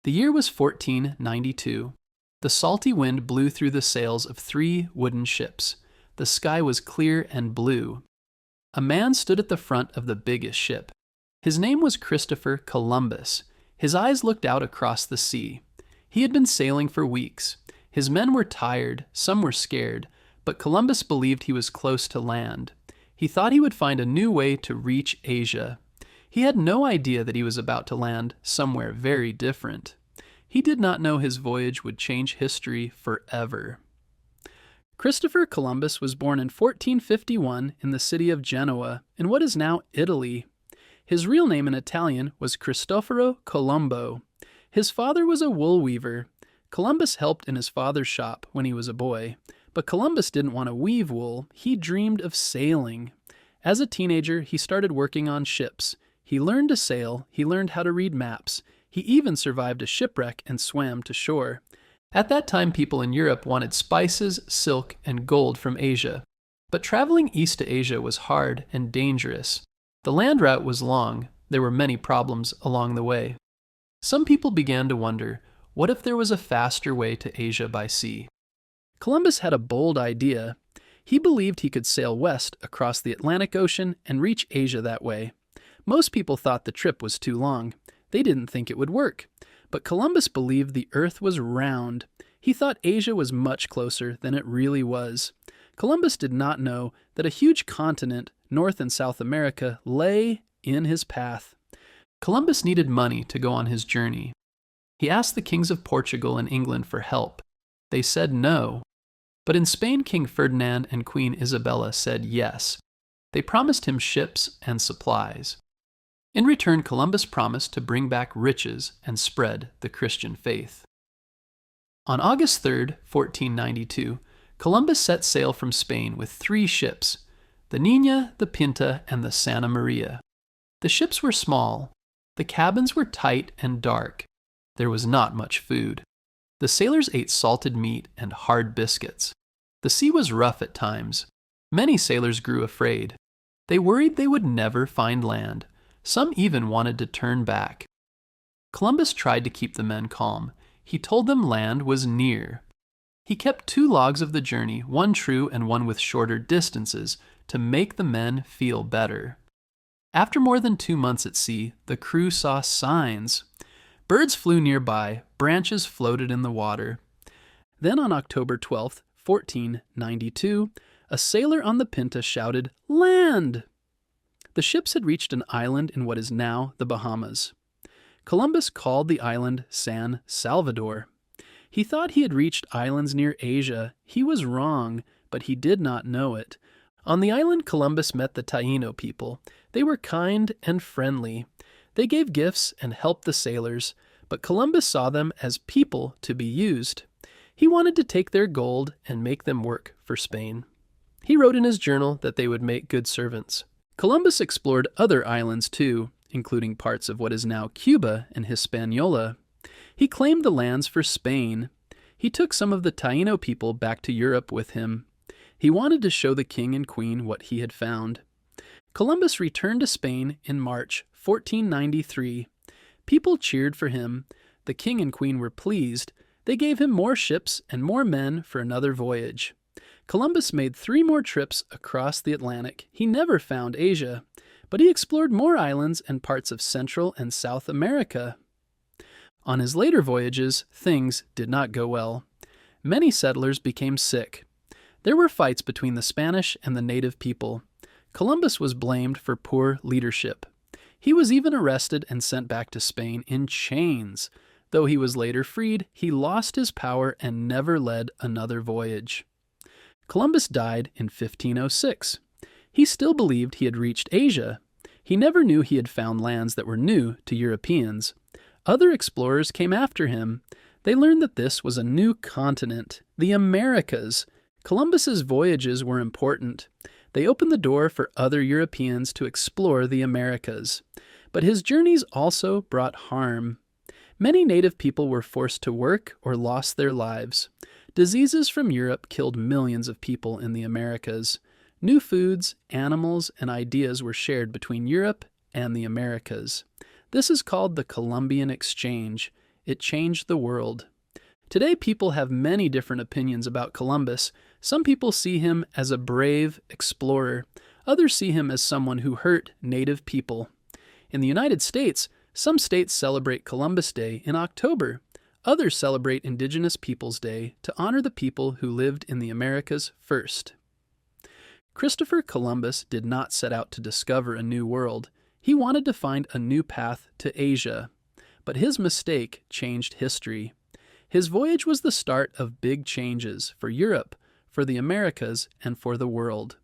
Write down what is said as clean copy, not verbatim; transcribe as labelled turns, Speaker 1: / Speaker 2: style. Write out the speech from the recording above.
Speaker 1: The year was 1492. The salty wind blew through the sails of 3 wooden ships. The sky was clear and blue. A man stood at the front of the biggest ship. His name was Christopher Columbus. His eyes looked out across the sea. He had been sailing for weeks. His men were tired, some were scared, but Columbus believed he was close to land. He thought he would find a new way to reach Asia. He had no idea that he was about to land somewhere very different. He did not know his voyage would change history forever. Christopher Columbus was born in 1451 in the city of Genoa, in what is now Italy. His real name in Italian was Cristoforo Colombo. His father was a wool weaver. Columbus helped in his father's shop when he was a boy, but Columbus didn't want to weave wool. He dreamed of sailing. As a teenager, he started working on ships. He learned to sail. He learned how to read maps. He even survived a shipwreck and swam to shore. At that time, people in Europe wanted spices, silk, and gold from Asia. But traveling east to Asia was hard and dangerous. The land route was long. There were many problems along the way. Some people began to wonder, what if there was a faster way to Asia by sea? Columbus had a bold idea. He believed he could sail west across the Atlantic Ocean and reach Asia that way. Most people thought the trip was too long. They didn't think it would work. But Columbus believed the Earth was round. He thought Asia was much closer than it really was. Columbus did not know that a huge continent, North and South America, lay in his path. Columbus needed money to go on his journey. He asked the kings of Portugal and England for help. They said no. But in Spain, King Ferdinand and Queen Isabella said yes. They promised him ships and supplies. In return, Columbus promised to bring back riches and spread the Christian faith. On August 3, 1492, Columbus set sail from Spain with 3 ships, the Niña, the Pinta, and the Santa Maria. The ships were small. The cabins were tight and dark. There was not much food. The sailors ate salted meat and hard biscuits. The sea was rough at times. Many sailors grew afraid. They worried they would never find land. Some even wanted to turn back. Columbus tried to keep the men calm. He told them land was near. He kept 2 logs of the journey, one true and one with shorter distances, to make the men feel better. After more than 2 months at sea, the crew saw signs. Birds flew nearby, branches floated in the water. Then on October 12, 1492, a sailor on the Pinta shouted, "Land!" The ships had reached an island in what is now the Bahamas. Columbus called the island San Salvador. He thought he had reached islands near Asia. He was wrong, but he did not know it. On the island, Columbus met the Taino people. They were kind and friendly. They gave gifts and helped the sailors, but Columbus saw them as people to be used. He wanted to take their gold and make them work for Spain. He wrote in his journal that they would make good servants. Columbus explored other islands too, including parts of what is now Cuba and Hispaniola. He claimed the lands for Spain. He took some of the Taino people back to Europe with him. He wanted to show the king and queen what he had found. Columbus returned to Spain in March 1493. People cheered for him. The king and queen were pleased. They gave him more ships and more men for another voyage. Columbus made 3 more trips across the Atlantic. He never found Asia, but he explored more islands and parts of Central and South America. On his later voyages, things did not go well. Many settlers became sick. There were fights between the Spanish and the native people. Columbus was blamed for poor leadership. He was even arrested and sent back to Spain in chains. Though he was later freed, he lost his power and never led another voyage. Columbus died in 1506. He still believed he had reached Asia. He never knew he had found lands that were new to Europeans. Other explorers came after him. They learned that this was a new continent, the Americas. Columbus's voyages were important. They opened the door for other Europeans to explore the Americas. But his journeys also brought harm. Many native people were forced to work or lost their lives. Diseases from Europe killed millions of people in the Americas. New foods, animals, and ideas were shared between Europe and the Americas. This is called the Columbian Exchange. It changed the world. Today, people have many different opinions about Columbus. Some people see him as a brave explorer. Others see him as someone who hurt native people. In the United States, some states celebrate Columbus Day in October. Others celebrate Indigenous Peoples Day to honor the people who lived in the Americas first. Christopher Columbus did not set out to discover a new world. He wanted to find a new path to Asia. But his mistake changed history. His voyage was the start of big changes for Europe, for the Americas, and for the world.